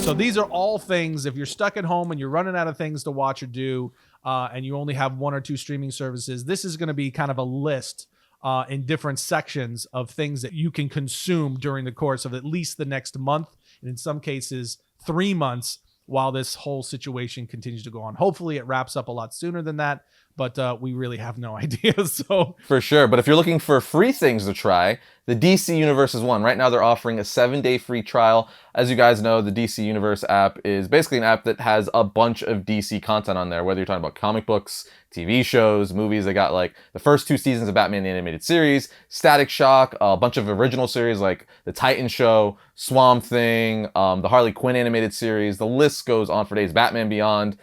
So these are all things, if you're stuck at home and you're running out of things to watch or do, and you only have one or two streaming services, this is going to be kind of a list in different sections of things that you can consume during the course of at least the next month, and in some cases 3 months, while this whole situation continues to go on. Hopefully it wraps up a lot sooner than that, but we really have no idea. So for sure. But if you're looking for free things to try, the DC Universe is one. Right now they're offering a 7-day free trial. As you guys know, the DC Universe app is basically an app that has a bunch of DC content on there, whether you're talking about comic books, TV shows, movies. They got like the first 2 seasons of Batman the Animated Series, Static Shock, a bunch of original series like The Titan Show, Swamp Thing, the Harley Quinn animated series. The list goes on for days. Batman Beyond.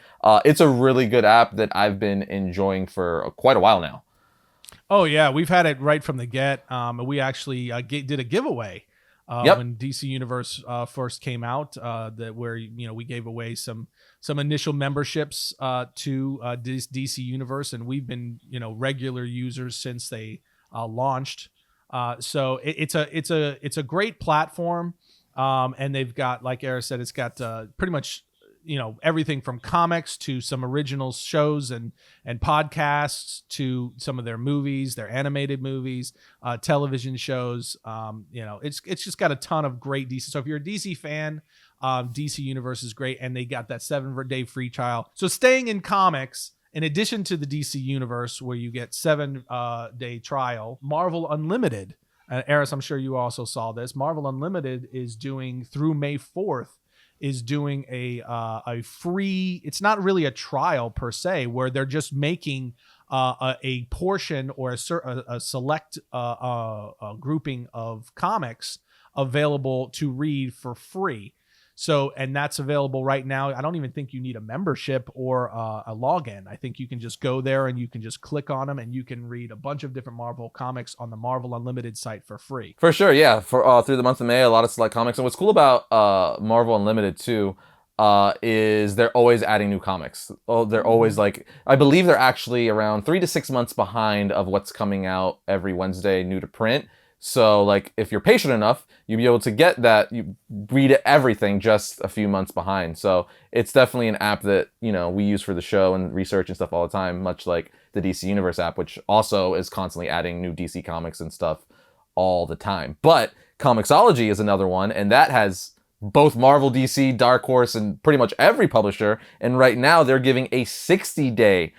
It's a really good app that I've been enjoying for quite a while now. Oh yeah, we've had it right from the get. We actually did a giveaway when DC Universe first came out, where we gave away some initial memberships to DC Universe, and we've been regular users since they launched. So it's a great platform, and they've got, like Arris said, it's got pretty much everything from comics to some original shows and podcasts to some of their movies, their animated movies, television shows. It's just got a ton of great DC. So if you're a DC fan, DC Universe is great, and they got that 7-day free trial. So staying in comics, in addition to the DC Universe, where you get 7-day trial, Marvel Unlimited. Arris, I'm sure you also saw this. Marvel Unlimited is doing, through May 4th, is doing a free, it's not really a trial per se, where they're just making a portion or a select grouping of comics available to read for free. So, and that's available right now. I don't even think you need a membership or a login. I think you can just go there and you can just click on them, and you can read a bunch of different Marvel comics on the Marvel Unlimited site for free. For sure, yeah. For through the month of May, a lot of select comics. And what's cool about Marvel Unlimited too is they're always adding new comics. Oh, they're always I believe they're actually around 3 to 6 months behind of what's coming out every Wednesday new to print. So, if you're patient enough, you'll be able to get that. You read everything just a few months behind. So, it's definitely an app that, we use for the show and research and stuff all the time, much like the DC Universe app, which also is constantly adding new DC comics and stuff all the time. But Comixology is another one, and that has both Marvel, DC, Dark Horse, and pretty much every publisher. And right now, they're giving a 60-day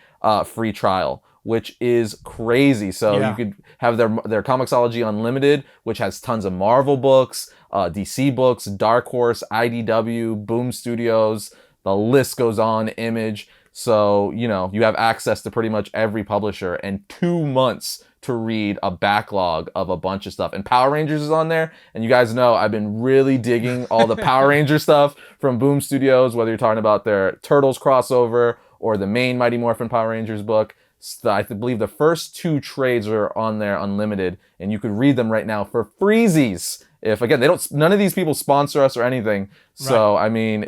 free trial, which is crazy. So you could have their Comixology Unlimited, which has tons of Marvel books, DC books, Dark Horse, IDW, Boom Studios, the list goes on, Image. So, you have access to pretty much every publisher, and 2 months to read a backlog of a bunch of stuff. And Power Rangers is on there. And you guys know I've been really digging all the Power Ranger stuff from Boom Studios, whether you're talking about their Turtles crossover or the main Mighty Morphin Power Rangers book. I believe the first 2 trades are on there unlimited, and you could read them right now for freezies. If, again, none of these people sponsor us or anything. So, right. I mean,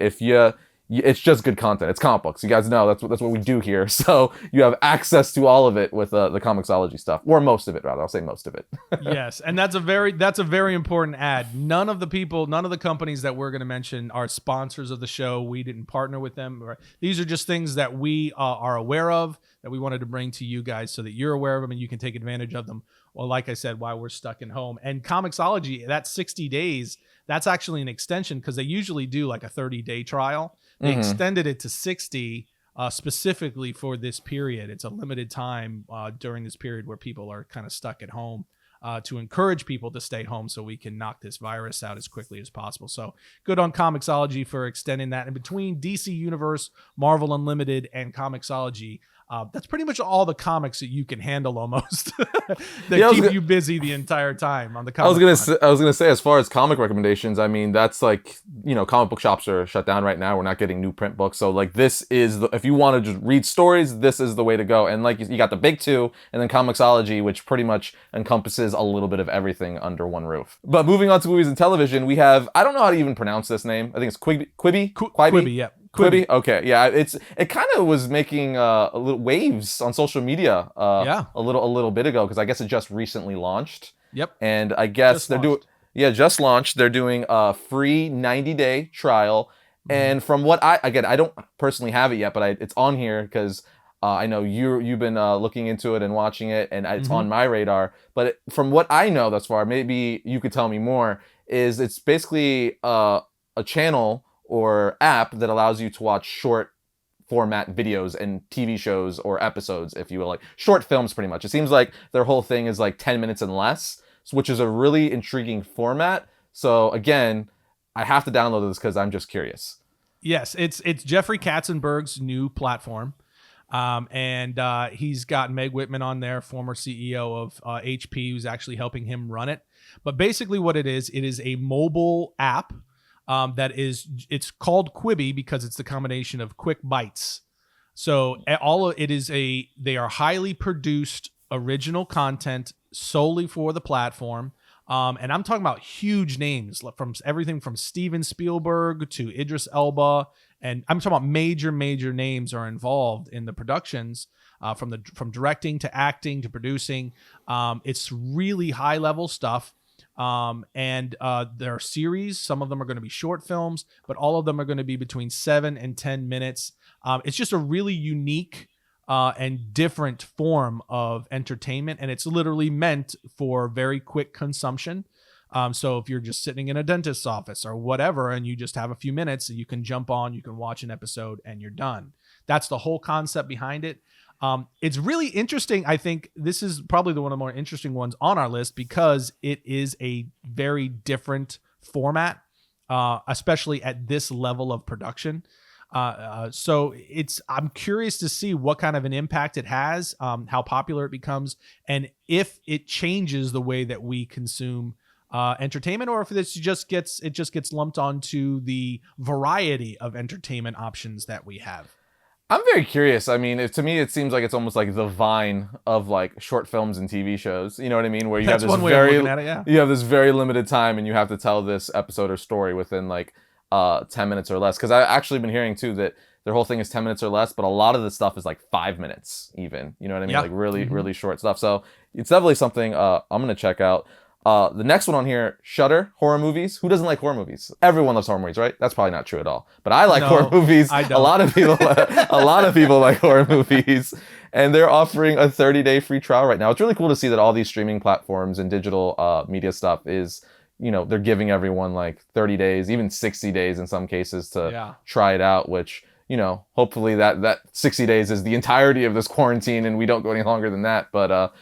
it's just good content. It's comic books. You guys know that's what we do here. So you have access to all of it with the Comixology stuff, or most of it, rather. I'll say most of it. Yes, and that's a very important ad. None of the companies that we're going to mention are sponsors of the show. We didn't partner with them. These are just things that we are aware of, that we wanted to bring to you guys so that you're aware of them and you can take advantage of them. Well, like I said, while we're stuck in home. And Comixology, that 60 days, that's actually an extension, because they usually do like a 30-day trial. They extended it to 60 specifically for this period. It's a limited time during this period where people are kind of stuck at home, to encourage people to stay home so we can knock this virus out as quickly as possible. So good on Comixology for extending that. And between DC Universe, Marvel Unlimited, and Comixology, that's pretty much all the comics that you can handle almost that keep you busy the entire time on the comic. I was gonna say, as far as comic recommendations, I mean, that's comic book shops are shut down right now. We're not getting new print books. So this is if you want to just read stories, this is the way to go. And you got the big 2, and then Comixology, which pretty much encompasses a little bit of everything under one roof. But moving on to movies and television, we have, I don't know how to even pronounce this name. I think it's Quibi? Quibi, yeah. Quibi? Okay, yeah, it kind of was making a little waves on social media a little bit ago, because I guess it just recently launched. Yep. And I guess just launched. They're doing a free 90-day trial, And from what I don't personally have it yet, but it's on here because I know you've been looking into it and watching it, and it's on my radar. But from what I know thus far, maybe you could tell me more. Is it's basically a channel or app that allows you to watch short format videos and TV shows or episodes, if you will, like short films pretty much. It seems like their whole thing is like 10 minutes and less, which is a really intriguing format. So again, I have to download this because I'm just curious. Yes, it's Jeffrey Katzenberg's new platform. And he's got Meg Whitman on there, former CEO of HP, who's actually helping him run it. But basically what it is a mobile app it's called Quibi because it's the combination of quick bites. So they are highly produced original content solely for the platform. And I'm talking about huge names from everything from Steven Spielberg to Idris Elba. And I'm talking about major names are involved in the productions, from directing to acting to producing. It's really high level stuff. And there are series. Some of them are going to be short films, but all of them are going to be between 7 and 10 minutes. It's just a really unique and different form of entertainment, and it's literally meant for very quick consumption. So if you're just sitting in a dentist's office or whatever, and you just have a few minutes, you can jump on, you can watch an episode, and you're done. That's the whole concept behind it. It's really interesting. I think this is probably one of the more interesting ones on our list because it is a very different format, especially at this level of production. So I'm curious to see what kind of an impact it has, how popular it becomes, and if it changes the way that we consume entertainment, or if it just gets lumped onto the variety of entertainment options that we have. I'm very curious. I mean, to me, it seems like it's almost like the Vine of like short films and TV shows. You know what I mean? Where you have this you have this very limited time, and you have to tell this episode or story within like 10 minutes or less. Because I've actually been hearing too that their whole thing is 10 minutes or less, but a lot of the stuff is like 5 minutes even. You know what I mean? Yeah. Like really short stuff. So it's definitely something I'm gonna check out. The next one on here, Shudder, horror movies. Who doesn't like horror movies? Everyone loves horror movies, right? That's probably not true at all. But I like horror movies. I don't. A lot of people like horror movies. And they're offering a 30-day free trial right now. It's really cool to see that all these streaming platforms and digital media stuff is, they're giving everyone like 30 days, even 60 days in some cases to try it out, which, hopefully that 60 days is the entirety of this quarantine and we don't go any longer than that. But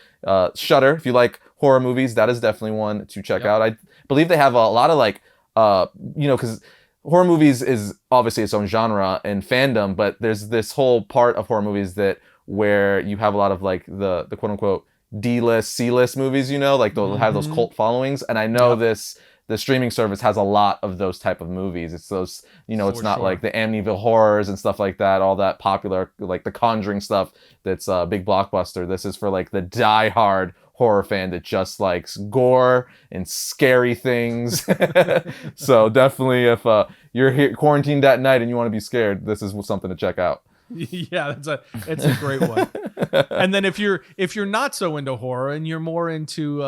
Shudder, if you like horror movies, that is definitely one to check out. I believe they have a lot of like, because horror movies is obviously its own genre and fandom, but there's this whole part of horror movies where you have a lot of like the quote unquote D-list, C-list movies, like they'll have those cult followings. And I know the streaming service has a lot of those type of movies. It's those, it's not like the Amityville horrors and stuff like that, all that popular, like the Conjuring stuff that's a big blockbuster. This is for like the die-hard horror fan that just likes gore and scary things. So definitely if you're here quarantined at night and you want to be scared, this is something to check out. Yeah, it's a great one. And then if you're not so into horror and you're more into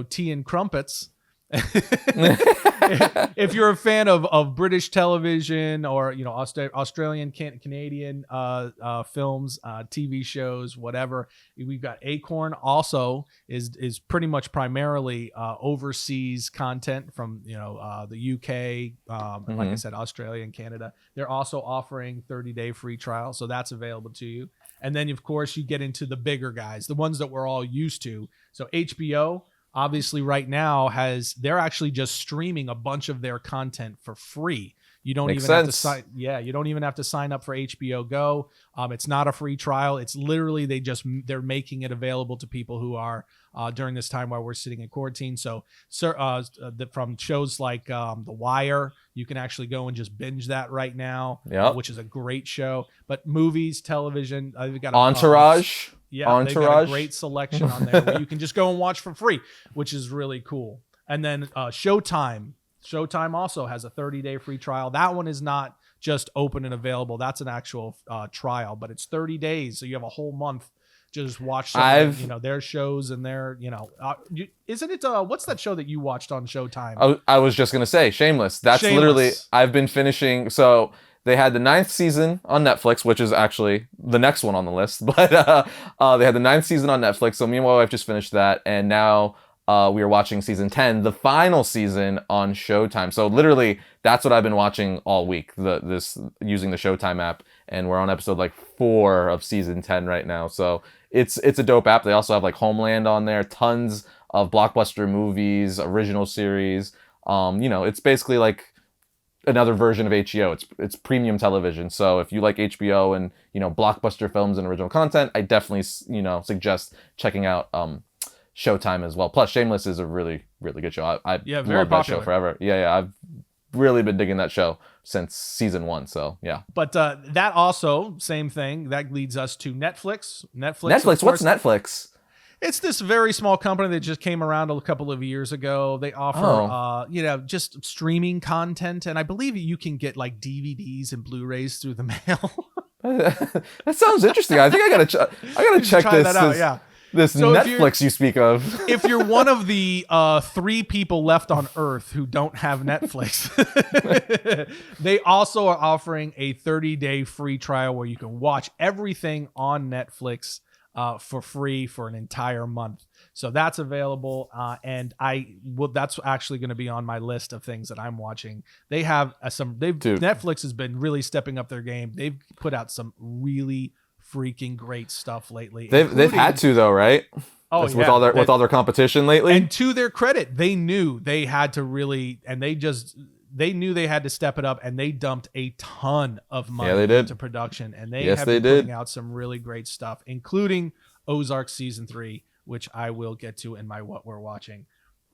tea and crumpets, if you're a fan of British television or Australian, Canadian films, TV shows, whatever, we've got Acorn. Also is pretty much primarily overseas content from the UK, like I said, Australia and Canada. They're also offering 30-day free trial, so that's available to you. And then of course you get into the bigger guys, the ones that we're all used to. So HBO. Obviously, right now they're actually just streaming a bunch of their content for free. You don't even have to sign. Yeah, you don't even have to sign up for HBO Go. It's not a free trial. It's literally they're making it available to people who are during this time while we're sitting in quarantine. So, from shows like The Wire, you can actually go and just binge that right now, which is a great show. But movies, television, we've got Entourage. They've got a great selection on there where you can just go and watch for free, which is really cool. And then Showtime. Showtime also has a 30-day free trial. That one is not just open and available. That's an actual trial, but it's 30 days. So you have a whole month just watch some of the, their shows and their, isn't it, what's that show that you watched on Showtime? I was just going to say Shameless. That's Shameless. Literally, I've been finishing. So they had the 9th season on Netflix, which is actually the next one on the list. But they had the 9th season on Netflix. So me and my wife just finished that. And now we are watching season 10, the final season on Showtime. So literally, that's what I've been watching all week, this using the Showtime app. And we're on episode like 4 of season 10 right now. So it's a dope app. They also have like Homeland on there, tons of blockbuster movies, original series. It's basically like another version of HBO. It's premium television. So if you like HBO and blockbuster films and original content, I definitely suggest checking out Showtime as well. Plus, Shameless is a really, really good show. I very love popular. that show forever. Yeah, I've really been digging that show since season 1. So yeah. But that also, same thing, that leads us to Netflix. Netflix. What's Netflix? It's this very small company that just came around a couple of years ago. They offer, just streaming content, and I believe you can get like DVDs and Blu-rays through the mail. That sounds interesting. I think I gotta check this. That out, yeah. This so Netflix you speak of. If you're one of the 3 people left on Earth who don't have Netflix, they also are offering a 30-day free trial where you can watch everything on Netflix for free for an entire month. So that's available, and that's actually going to be on my list of things that I'm watching. They have Netflix has been really stepping up their game. They've put out some really freaking great stuff lately. They've had to though, right? Oh, with all their competition lately. And to their credit, they knew they had to really, and they knew they had to step it up, and they dumped a ton of money into production, and they have been putting out some really great stuff, including Ozark season 3, which I will get to in my what we're watching.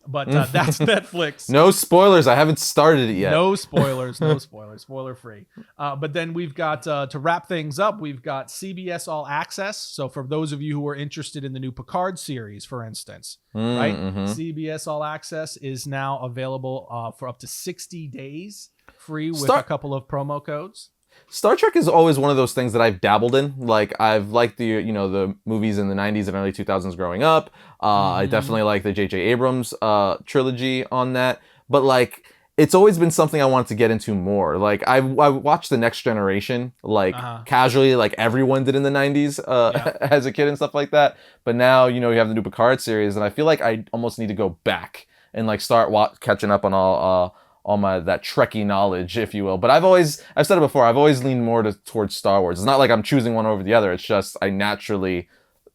But that's Netflix. No spoilers. I haven't started it yet. No spoilers. Spoiler free. But then we've got, to wrap things up, we've got CBS All Access. So for those of you who are interested in the new Picard series, for instance, right? CBS All Access is now available for up to 60 days free with a couple of promo codes. Star Trek is always one of those things that I've dabbled in. Like I've liked the movies in the 90s and early 2000s growing up. I definitely like the J.J. Abrams trilogy on that. But like it's always been something I wanted to get into more. Like I watched The Next Generation casually, like everyone did in the 90s as a kid and stuff like that. But now you have the new Picard series, and I feel like I almost need to go back and like start catching up on all my that Trekkie knowledge, if you will. But I've said it before, I've always leaned more towards Star Wars. It's not like I'm choosing one over the other. It's just I naturally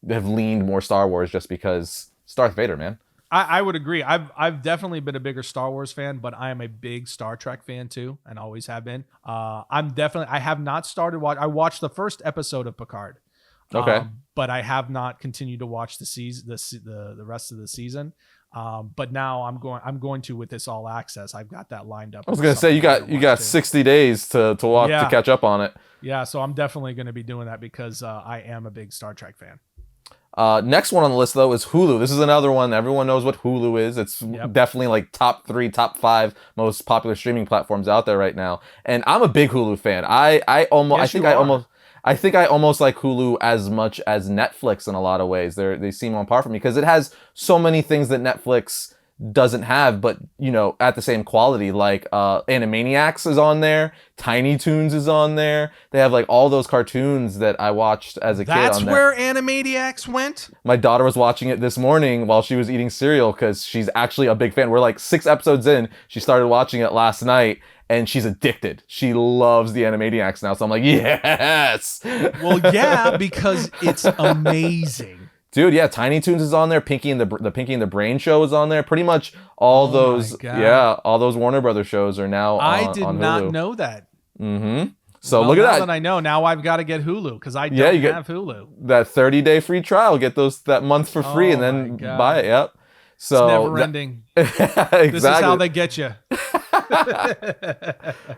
have leaned more Star Wars just because it's Darth Vader, man. I would agree. I've definitely been a bigger Star Wars fan, but I am a big Star Trek fan too, and always have been. I have not started I watched the first episode of Picard. Okay. But I have not continued to watch the rest of the season. But now I'm going to with this All Access. I've got that lined up. I was gonna say you got 60 days to watch to catch up on it. Yeah, so I'm definitely going to be doing that because I am a big Star Trek fan. Next one on the list though is Hulu. This is another one. Everyone knows what Hulu is. It's definitely like top 3, top 5 most popular streaming platforms out there right now. And I'm a big Hulu fan. I think I almost like Hulu as much as Netflix in a lot of ways. They seem on par for me because it has so many things that Netflix doesn't have, but at the same quality. Like Animaniacs is on there, Tiny Toons is on there. They have like all those cartoons that I watched as a kid. That's where Animaniacs went? My daughter was watching it this morning while she was eating cereal because she's actually a big fan. We're like 6 episodes in. She started watching it last night. And she's addicted. She loves the Animaniacs now. So I'm like, yes. Well, yeah, because it's amazing. Dude, yeah, Tiny Toons is on there. Pinky and the Pinky and the Brain show is on there. Pretty much all those Warner Brothers shows are now on Hulu. I did not know that. Mm-hmm. So look at that. Now that I know, now I've got to get Hulu because I don't have Hulu. That 30-day free trial. Get that month for free and then buy it. Yep. So it's never ending. Exactly. This is how they get you.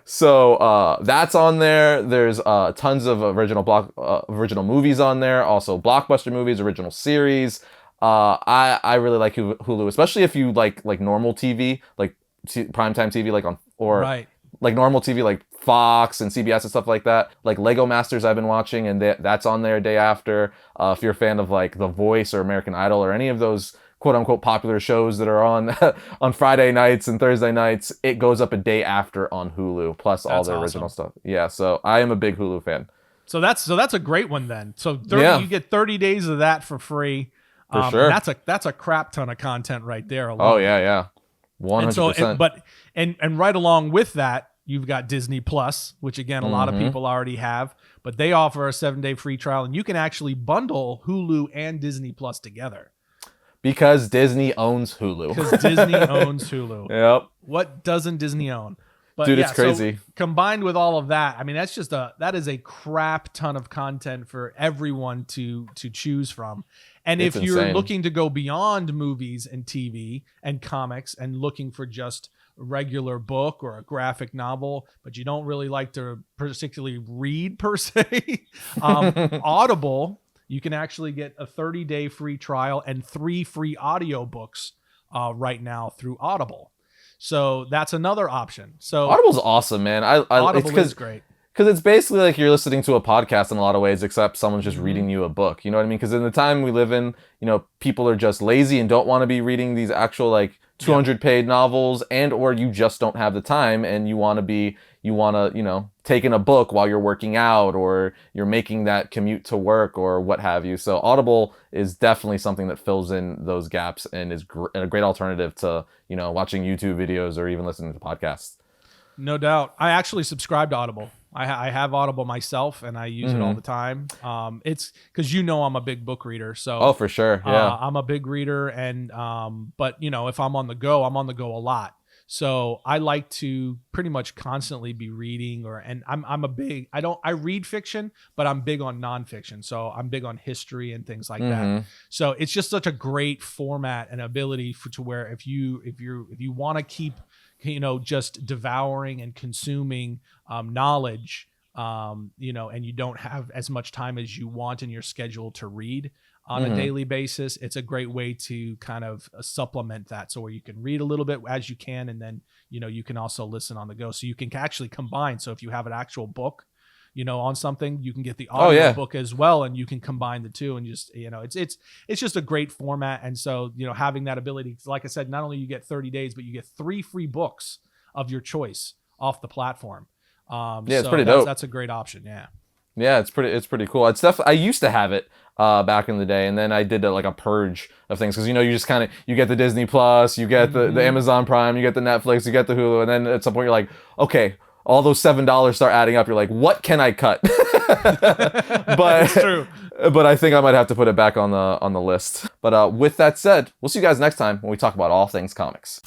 So that's on there. There's tons of original movies on there. Also blockbuster movies, original series. I really like Hulu, especially if you like normal TV, like primetime TV, like on like normal TV, like Fox and CBS and stuff like that. Like Lego Masters I've been watching, and that's on there day after. If you're a fan of like The Voice or American Idol or any of those quote unquote popular shows that are on on Friday nights and Thursday nights, it goes up a day after on Hulu, plus all the original stuff. Yeah, so I am a big Hulu fan. So that's a great one then. So you get 30 days of that for free. For sure. That's a crap ton of content right there alone. Oh yeah. 100%. And right along with that, you've got Disney Plus, which again a lot of people already have, but they offer a 7-day free trial, and you can actually bundle Hulu and Disney Plus together. Because Disney owns Hulu. Because Disney owns Hulu. Yep. What doesn't Disney own? But dude, it's crazy. So combined with all of that, I mean, that is a crap ton of content for everyone to choose from. And if you're looking to go beyond movies and TV and comics and looking for just a regular book or a graphic novel, but you don't really like to particularly read per se, Audible, you can actually get a 30-day free trial and 3 free audiobooks right now through Audible. So that's another option. So Audible's awesome, man. Audible is great. Because it's basically like you're listening to a podcast in a lot of ways, except someone's just reading you a book. You know what I mean? Because in the time we live in, people are just lazy and don't want to be reading these actual like 200-page novels, and or you just don't have the time and you want to take in a book while you're working out or you're making that commute to work or what have you. So Audible is definitely something that fills in those gaps and is a great alternative to, watching YouTube videos or even listening to podcasts. No doubt. I actually subscribe to Audible. I have Audible myself, and I use it all the time. It's because I'm a big book reader. So for sure, yeah. I'm a big reader, and but if I'm on the go a lot. So I like to pretty much constantly be reading, I read fiction, but I'm big on nonfiction. So I'm big on history and things like that. So it's just such a great format and ability to where if you want to keep just devouring and consuming knowledge, and you don't have as much time as you want in your schedule to read on a daily basis, it's a great way to kind of supplement that. So where you can read a little bit as you can, and then, you can also listen on the go. So you can actually combine. So if you have an actual book, on something, you can get the audio book as well, and you can combine the two, and just, it's just a great format. And so, having that ability, like I said, not only you get 30 days, but you get 3 free books of your choice off the platform. It's pretty dope. That's a great option. Yeah. Yeah, it's pretty cool. It's I used to have it back in the day, and then I did like a purge of things, because you just kind of, you get the Disney Plus, you get the Amazon Prime, you get the Netflix, you get the Hulu, and then at some point you're like, okay, all those $7 start adding up. You're like, what can I cut? But it's true. But I think I might have to put it back on the list. But with that said, we'll see you guys next time when we talk about all things comics.